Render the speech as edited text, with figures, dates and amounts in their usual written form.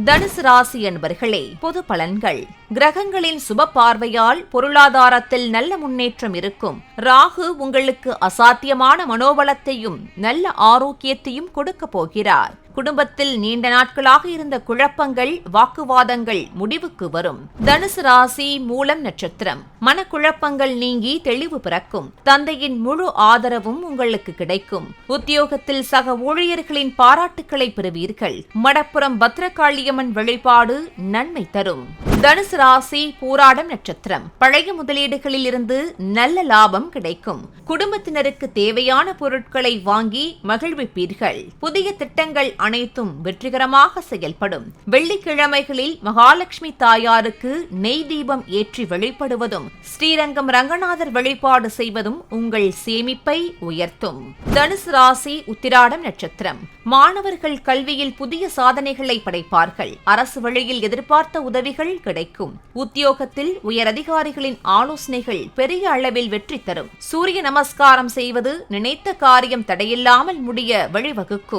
தனுசு ராசி அன்பர்களே, பொது பலன்கள். கிரகங்களின் சுப பார்வையால் பொருளாதாரத்தில் நல்ல முன்னேற்றம் இருக்கும். ராகு உங்களுக்கு அசாத்தியமான மனோபலத்தையும் நல்ல ஆரோக்கியத்தையும் கொடுக்க போகிறார். குடும்பத்தில் நீண்ட நாட்களாக இருந்த குழப்பங்கள், வாக்குவாதங்கள் முடிவுக்கு வரும். தனுசு ராசி மூலம் நட்சத்திரம். மனக்குழப்பங்கள் நீங்கி தெளிவு பிறக்கும். தந்தையின் முழு ஆதரவும் உங்களுக்கு கிடைக்கும். உத்தியோகத்தில் சக ஊழியர்களின் பாராட்டுக்களை பெறுவீர்கள். மடப்புறம் பத்ரகாளியம்மன் வழிபாடு நன்மை தரும். தனுசு ராசி பூராடம் நட்சத்திரம். பழைய முதலீடுகளில் இருந்து நல்ல லாபம் கிடைக்கும். குடும்பத்தினருக்கு தேவையான பொருட்களை வாங்கி மகிழ்விப்பீர்கள். புதிய திட்டங்கள் அனைத்தும் வெற்றிகரமாக செயல்படும். வெள்ளிக்கிழமைகளில் மகாலட்சுமி தாயாருக்கு நெய் தீபம் ஏற்றி வழிபடுவதும் ஸ்ரீரங்கம் ரங்கநாதர் வழிபாடு செய்வதும் உங்கள் சேமிப்பை உயர்த்தும். தனுசு ராசி உத்திராடம் நட்சத்திரம். மாணவர்கள் கல்வியில் புதிய சாதனைகளை படைப்பார்கள். அரசு வழியில் எதிர்பார்த்த உதவிகள் கிடைக்கும். உத்தியோகத்தில் உயரதிகாரிகளின் ஆலோசனைகள் பெரிய அளவில் வெற்றி தரும். சூரிய நமஸ்காரம் செய்வது நினைத்த காரியம் தடையில்லாமல் முடிய வழிவகுக்கும்.